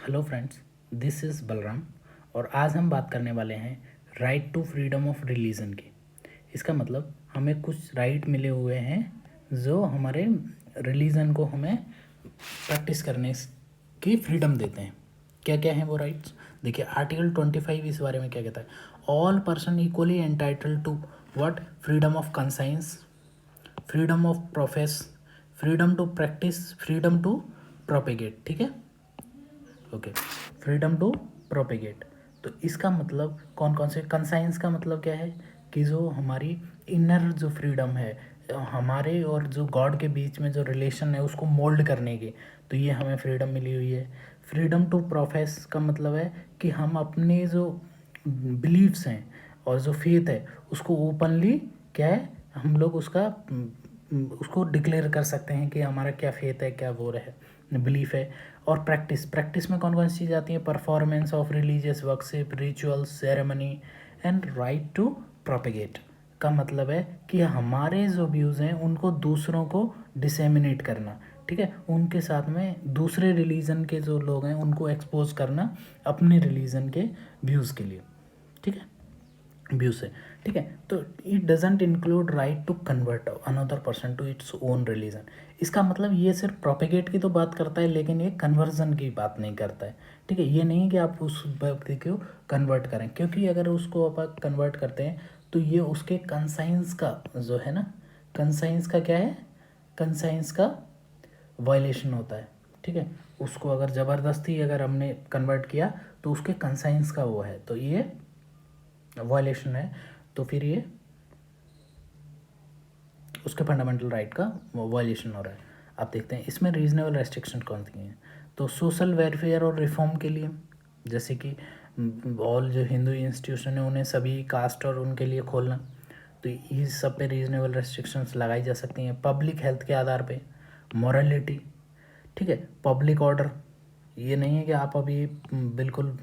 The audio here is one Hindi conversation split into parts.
Hello friends, this is Balram और आज हम बात करने वाले हैं right to freedom of religion की। इसका मतलब हमें कुछ राइट मिले हुए हैं जो हमारे रिलीजन को हमें प्रैक्टिस करने की फ्रीडम देते हैं। क्या क्या हैं वो राइट्स? देखिए, आर्टिकल 25 इस बारे में क्या कहता है। All person equally entitled to what? Freedom of conscience, freedom of profess, freedom to practise, freedom to propagate. ठीक है, ओके। फ्रीडम टू प्रोपेगेट, तो इसका मतलब कौन कौन से? कंसाइंस का मतलब क्या है कि जो हमारी इनर जो फ्रीडम है, हमारे और जो गॉड के बीच में जो रिलेशन है उसको मोल्ड करने की, तो ये हमें फ्रीडम मिली हुई है। फ्रीडम टू प्रोफेस का मतलब है कि हम अपने जो बिलीव्स हैं और जो फेथ है उसको ओपनली क्या है, हम लोग उसको डिक्लेयर कर सकते हैं कि हमारा क्या फेथ है, क्या वो है, बिलीफ है। और प्रैक्टिस में कौन कौन सी चीज़ आती है? Performance of religious worship, rituals, ceremony and right to propagate का मतलब है कि हमारे जो व्यूज़ हैं उनको दूसरों को डिसेमिनेट करना। ठीक है, उनके साथ में दूसरे रिलीजन के जो लोग हैं उनको एक्सपोज करना अपने रिलीजन के व्यूज़ के लिए। ठीक है, व्यू से। ठीक है, तो it doesn't include right to convert another person to its own religion. इसका मतलब ये सिर्फ प्रोपेगेट की तो बात करता है, लेकिन ये कन्वर्जन की बात नहीं करता है। ठीक है, ये नहीं कि आप उस व्यक्ति को कन्वर्ट करें, क्योंकि अगर उसको आप कन्वर्ट करते हैं तो ये उसके कंसाइंस का जो है ना, कंसाइंस का क्या है, कंसाइंस का वायलेशन होता है। ठीक है, उसको अगर ज़बरदस्ती अगर हमने कन्वर्ट किया तो उसके कंसाइंस का वो है, तो ये वायलेशन है, तो फिर ये उसके फंडामेंटल राइट का वायलेशन हो रहा है। आप देखते हैं इसमें रीजनेबल रेस्ट्रिक्शन कौन सी हैं। तो सोशल वेलफेयर और रिफॉर्म के लिए, जैसे कि ऑल जो हिंदू इंस्टीट्यूशन है उन्हें सभी कास्ट और उनके लिए खोलना, तो इस सब पे रीजनेबल रेस्ट्रिक्शंस लगाई जा सकती हैं। पब्लिक हेल्थ के आधार पे, मॉरलिटी, ठीक है, पब्लिक ऑर्डर, ये नहीं है कि आप अभी बिल्कुल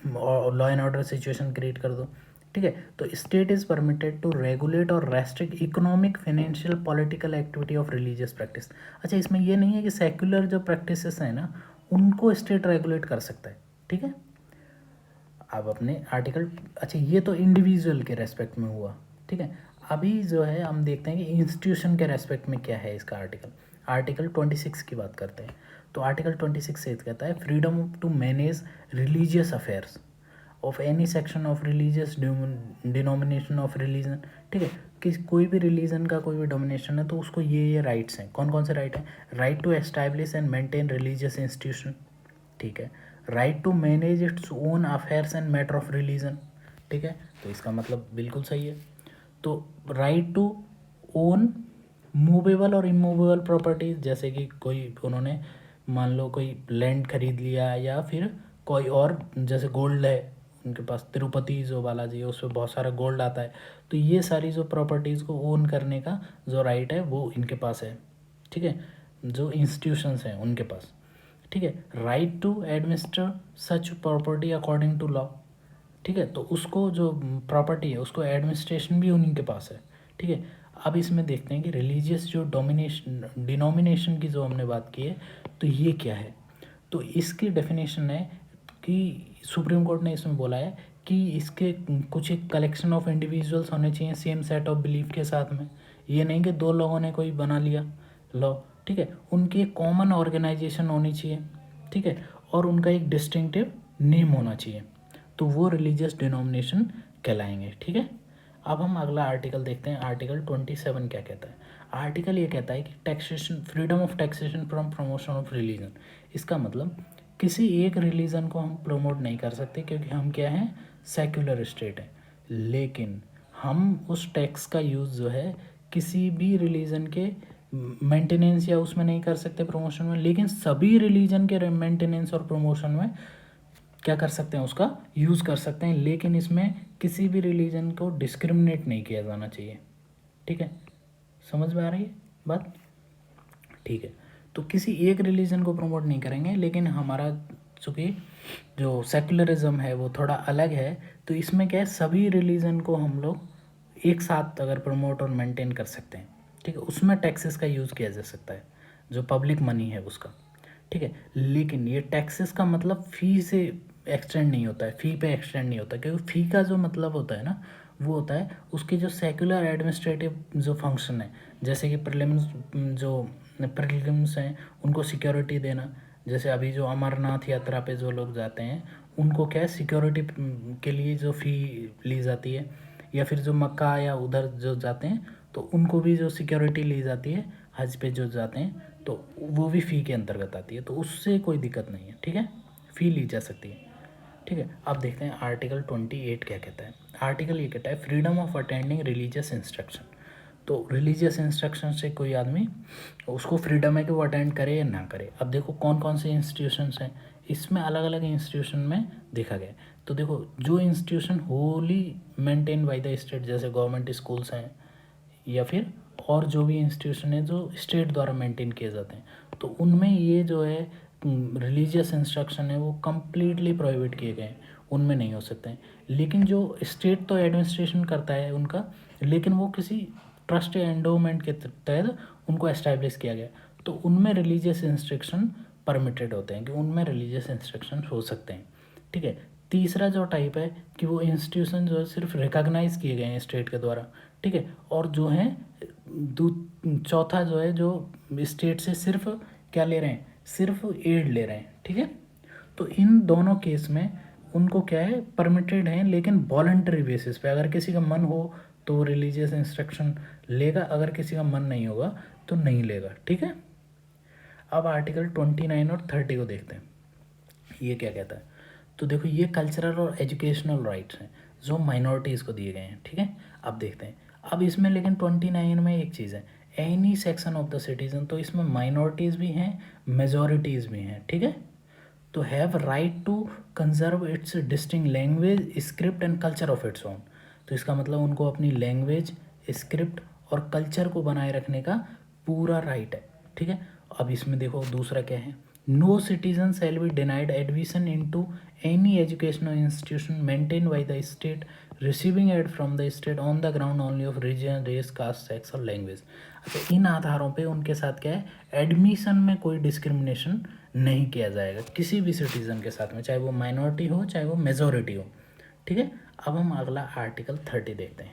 law and order situation create कर दो। ठीक है, तो state is permitted to regulate और restrict economic, financial, political activity of religious practice. अच्छा, इसमें ये नहीं है कि सेक्युलर जो प्रैक्टिसेस हैं ना उनको स्टेट रेगुलेट कर सकता है। ठीक है, अब अपने आर्टिकल, अच्छा ये तो इंडिविजुअल के रेस्पेक्ट में हुआ। ठीक है, अभी जो है हम देखते हैं कि इंस्टीट्यूशन के रेस्पेक्ट में क्या है इसका आर्टिकल 26 की बात करते हैं। तो आर्टिकल 26 से कहता है freedom to manage religious affairs of any section of religious denomination of religion. ठीक है, कि कोई भी रिलीजन का कोई भी डोमिनेशन है तो उसको ये राइट्स हैं। कौन कौन से राइट हैं? Right to establish and maintain religious institution. ठीक है, right to manage its own affairs and matter of religion. ठीक है, तो इसका मतलब बिल्कुल सही है। तो राइट टू ओन मूवेबल और इमूवेबल प्रॉपर्टीज, जैसे कि कोई उन्होंने मान लो कोई लैंड खरीद लिया या फिर कोई और, जैसे गोल्ड है उनके पास, तिरुपति जो बालाजी है उस पर बहुत सारा गोल्ड आता है, तो ये सारी जो प्रॉपर्टीज़ को ओन करने का जो राइट है वो इनके पास है। ठीक है, जो इंस्टीट्यूशंस हैं उनके पास। ठीक है, right to administer such property according to law. ठीक है, तो उसको जो प्रॉपर्टी है उसको एडमिनिस्ट्रेशन भी उन्हीं के पास है। ठीक है, अब इसमें देखते हैं कि रिलीजियस जो डोमिनेशन डिनोमिनेशन की जो हमने बात की है, तो ये क्या है? तो इसकी डेफिनेशन है कि सुप्रीम कोर्ट ने इसमें बोला है कि इसके कुछ एक कलेक्शन ऑफ इंडिविजुअल्स होने चाहिए सेम सेट ऑफ बिलीफ के साथ में। ये नहीं कि दो लोगों ने कोई बना लिया लॉ। ठीक है, उनकी एक कॉमन ऑर्गेनाइजेशन होनी चाहिए। ठीक है, और उनका एक डिस्टिंक्टिव नेम होना चाहिए, तो वो रिलीजियस डिनोमिनेशन कहलाएंगे। ठीक है, अब हम अगला आर्टिकल देखते हैं। आर्टिकल 27 क्या कहता है? आर्टिकल ये कहता है कि taxation, freedom of taxation from promotion of religion. इसका मतलब किसी एक रिलीजन को हम प्रमोट नहीं कर सकते क्योंकि हम क्या हैं, सेक्युलर स्टेट है, लेकिन हम उस टैक्स का यूज़ जो है किसी भी रिलीजन के मेंटेनेंस या उसमें नहीं कर सकते, प्रमोशन में, लेकिन सभी रिलीजन के मेंटेनेंस और प्रमोशन में क्या कर सकते हैं, उसका यूज़ कर सकते हैं, लेकिन इसमें किसी भी रिलीजन को डिस्क्रिमिनेट नहीं किया जाना चाहिए। ठीक है, समझ में आ रही है बात? ठीक है, तो किसी एक रिलीजन को प्रमोट नहीं करेंगे, लेकिन हमारा चूँकि जो सेकुलरिज्म है वो थोड़ा अलग है, तो इसमें क्या है, सभी रिलीजन को हम लोग एक साथ अगर प्रमोट और मेंटेन कर सकते हैं। ठीक है, उसमें टैक्सेस का यूज़ किया जा सकता है, जो पब्लिक मनी है उसका। ठीक है। लेकिन ये टैक्सेस का मतलब फ़ी से एक्सटेंड नहीं होता है, फ़ी पे एक्सटेंड नहीं होता, क्योंकि फ़ी का जो मतलब होता है ना, वो होता है उसके जो सेक्युलर एडमिनिस्ट्रेटिव जो फंक्शन है, जैसे कि प्रीलिम्स हैं उनको सिक्योरिटी देना। जैसे अभी जो अमरनाथ यात्रा पे जो लोग जाते हैं उनको क्या है, सिक्योरिटी के लिए जो फ़ी ली जाती है, या फिर जो मक्का या उधर जो जाते हैं तो उनको भी जो सिक्योरिटी ली जाती है, हज पे जो जाते हैं तो वो भी फ़ी के अंतर्गत आती है, तो उससे कोई दिक्कत नहीं है। ठीक है, फ़ी ली जा सकती है। ठीक है, अब देखते हैं आर्टिकल 28 क्या कहता है। आर्टिकल ये कहता है freedom of attending religious instruction. तो रिलीजियस इंस्ट्रक्शन से कोई आदमी, उसको फ्रीडम है कि वो अटेंड करे या ना करे। अब देखो कौन कौन से इंस्टीट्यूशंस हैं इसमें, अलग अलग इंस्टीट्यूशन में देखा गया है। तो देखो जो institution Holi maintain by the state, जैसे गवर्नमेंट स्कूल्स हैं या फिर और जो भी इंस्टीट्यूशन है जो स्टेट द्वारा मेंटेन किए जाते हैं, तो उनमें ये जो है रिलीजियस इंस्ट्रक्शन है वो कम्प्लीटली प्रोहिबिट किए गए हैं, उनमें नहीं हो सकते हैं। लेकिन जो स्टेट तो एडमिनिस्ट्रेशन करता है उनका, लेकिन वो किसी ट्रस्ट या एंडोमेंट के तहत उनको एस्टैब्लिश किया गया, तो उनमें रिलीजियस इंस्ट्रक्शन परमिटेड होते हैं, कि उनमें रिलीजियस इंस्ट्रक्शन हो सकते हैं। ठीक है, तीसरा जो टाइप है कि वो इंस्टीट्यूशन जो है सिर्फ रिकॉग्नाइज किए गए हैं स्टेट के द्वारा। ठीक है, और जो है चौथा जो है जो स्टेट से सिर्फ क्या ले रहे हैं, सिर्फ एड ले रहे हैं। ठीक है, तो इन दोनों केस में उनको क्या है, परमिटेड हैं, लेकिन वॉलंटरी बेसिस पे। अगर किसी का मन हो तो वो रिलीजियस इंस्ट्रक्शन लेगा, अगर किसी का मन नहीं होगा तो नहीं लेगा। ठीक है, अब आर्टिकल 29 और 30 को देखते हैं, ये क्या कहता है। तो देखो ये कल्चरल और एजुकेशनल राइट्स हैं जो माइनॉरिटीज़ को दिए गए हैं। ठीक है, अब देखते हैं। अब इसमें लेकिन 29 में एक चीज़ है, any section of the citizen, तो इसमें माइनॉरिटीज़ भी हैं, मेजॉरिटीज़ भी हैं। ठीक है, तो have right to conserve its distinct language, script and culture of its own. तो इसका मतलब उनको अपनी लैंग्वेज, स्क्रिप्ट और कल्चर को बनाए रखने का पूरा राइट है। ठीक है, अब इसमें देखो दूसरा क्या है, no citizen shall be denied admission into any educational institution maintain by the state receiving aid from the state on the ground only of reason, race, caste, sex और लैंग्वेज। अच्छा, इन आधारों पे उनके साथ क्या है, एडमिशन में कोई डिस्क्रिमिनेशन नहीं किया जाएगा किसी भी सिटीज़न के साथ में, चाहे वो माइनॉरिटी हो चाहे वो मेजॉरिटी हो। ठीक है, अब हम अगला आर्टिकल 30 देखते हैं।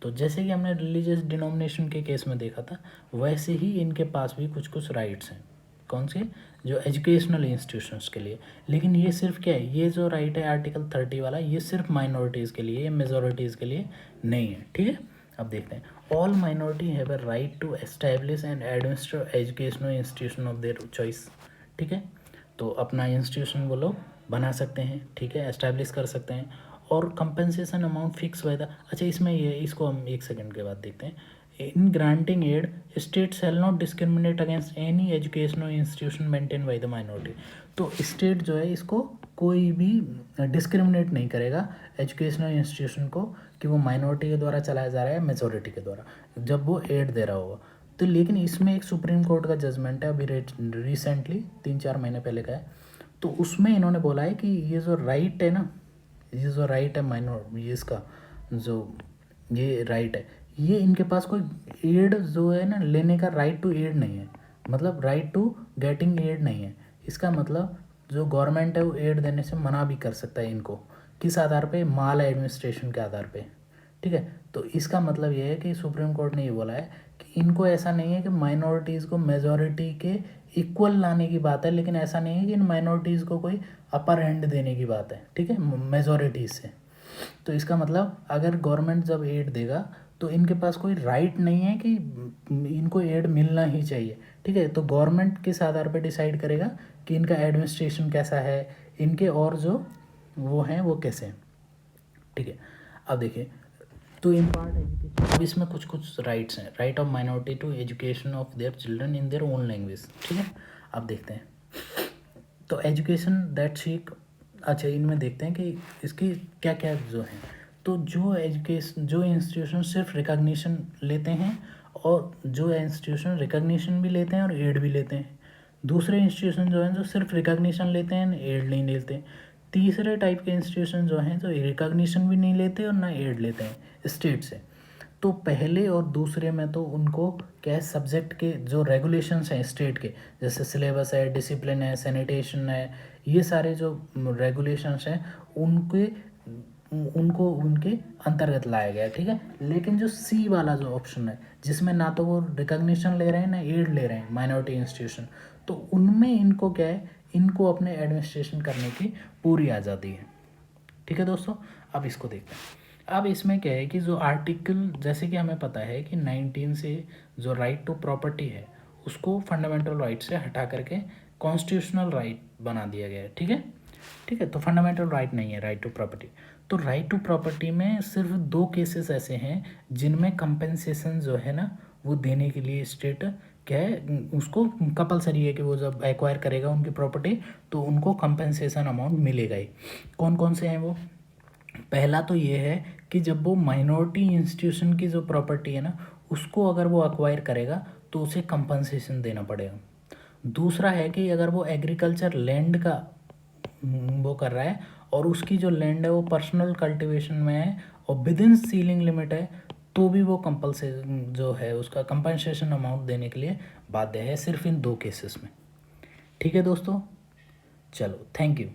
तो जैसे कि हमने रिलीजियस डिनोमिनेशन के केस में देखा था, वैसे ही इनके पास भी कुछ कुछ राइट्स हैं। कौन से, जो एजुकेशनल इंस्टीट्यूशंस के लिए। लेकिन ये सिर्फ क्या है, ये जो राइट है आर्टिकल 30 वाला, ये सिर्फ माइनॉरिटीज़ के लिए, ये मेजॉरिटीज़ के लिए नहीं है। ठीक है, अब देखते हैं। All minority have a right to establish and administer educational institution of their choice. ठीक है, तो अपना इंस्टीट्यूशन वो लोग बना सकते हैं। ठीक है, एस्टैब्लिश कर सकते हैं, और compensation amount fix by the, अच्छा इसमें ये, इसको हम एक सेकंड के बाद देखते हैं। In granting aid state shall not discriminate against any educational institution maintain by the minority. तो स्टेट जो है इसको कोई भी डिस्क्रिमिनेट नहीं करेगा एजुकेशनल इंस्टीट्यूशन को, कि वो माइनॉरिटी के द्वारा चलाया जा रहा है मेजॉरिटी के द्वारा, जब वो एड दे रहा होगा। तो लेकिन इसमें एक सुप्रीम कोर्ट का जजमेंट है, अभी रिसेंटली 3-4 महीने पहले का है, तो उसमें इन्होंने बोला है कि ये जो राइट है ना, ये जो राइट है माइनॉर, ये इसका जो ये राइट है, ये इनके पास कोई एड जो है ना लेने का राइट टू एड नहीं है, मतलब राइट टू गेटिंग एड नहीं है। इसका मतलब जो गवर्नमेंट है वो एड देने से मना भी कर सकता है इनको, किस आधार पे, माल एडमिनिस्ट्रेशन के आधार पे। ठीक है, तो इसका मतलब ये है कि सुप्रीम कोर्ट ने ये बोला है कि इनको ऐसा नहीं है कि माइनॉरिटीज़ को मेजॉरिटी के इक्वल लाने की बात है, लेकिन ऐसा नहीं है कि इन माइनॉरिटीज़ को कोई अपर हैंड देने की बात है। ठीक है, मेजॉरिटीज़ से। तो इसका मतलब अगर गवर्नमेंट जब एड देगा तो इनके पास कोई राइट नहीं है कि इनको एड मिलना ही चाहिए। ठीक है, तो गवर्नमेंट किस आधार पर डिसाइड करेगा कि इनका एडमिनिस्ट्रेशन कैसा है, इनके और जो वो हैं वो कैसे हैं। ठीक है, अब देखिए, तो इम्पार्ट एजुकेशन, अब इसमें कुछ कुछ राइट्स हैं। Right of minority to education of their children in their own language. ठीक है, अब देखते हैं। तो एजुकेशन दैट सीक, अच्छा इनमें देखते हैं कि इसकी क्या क्या जो है। तो जो एजुकेशन, जो इंस्टीट्यूशन सिर्फ रिकॉग्निशन लेते हैं, और जो इंस्टीट्यूशन रिकॉग्निशन भी लेते हैं और एड भी लेते हैं। दूसरे इंस्टीट्यूशन जो हैं जो सिर्फ रिकॉग्निशन लेते हैं, एड नहीं लेते। तीसरे टाइप के इंस्टीट्यूशन जो हैं जो रिकॉग्निशन भी नहीं लेते और ना एड लेते हैं स्टेट से। तो पहले और दूसरे में तो उनको क्या है, सब्जेक्ट के जो रेगुलेशंस हैं स्टेट के, जैसे सिलेबस है, डिसिप्लिन है, सैनिटेशन है, ये सारे जो रेगुलेशंस हैं उनके उनको उनके अंतर्गत लाया गया है, ठीक है। लेकिन जो सी वाला जो ऑप्शन है, जिसमें ना तो वो रिकॉग्निशन ले रहे हैं ना एड ले रहे हैं माइनॉरिटी इंस्टीट्यूशन, तो उनमें इनको क्या है, इनको अपने एडमिनिस्ट्रेशन करने की पूरी आज़ादी है, ठीक है दोस्तों। अब इसको देखते हैं। अब इसमें क्या है कि जो आर्टिकल, जैसे कि हमें पता है कि 19 से जो राइट टू प्रॉपर्टी है उसको फंडामेंटल राइट से हटा करके कॉन्स्टिट्यूशनल राइट बना दिया गया है, ठीक है। ठीक है, तो फंडामेंटल राइट नहीं है राइट टू प्रॉपर्टी। तो राइट टू प्रॉपर्टी में सिर्फ 2 केसेस ऐसे हैं जिनमें कंपेंसेशन जो है ना वो देने के लिए स्टेट क्या है, उसको कंपलसरी है कि वो जब एक्वायर करेगा उनकी प्रॉपर्टी तो उनको कंपेंसेशन अमाउंट मिलेगा ही। कौन कौन से हैं वो? पहला तो ये है कि जब वो माइनॉरिटी इंस्टीट्यूशन की जो प्रॉपर्टी है ना उसको अगर वो एक्वायर करेगा तो उसे कंपनसेशन देना पड़ेगा। दूसरा है कि अगर वो एग्रीकल्चर लैंड का वो कर रहा है और उसकी जो लैंड है वो पर्सनल कल्टीवेशन में है और विद इन सीलिंग लिमिट है, तो भी वो कंपलसेशन जो है उसका कंपनसेशन अमाउंट देने के लिए बाध्य है, सिर्फ इन 2 केसेस में, ठीक है दोस्तों। चलो, थैंक यू।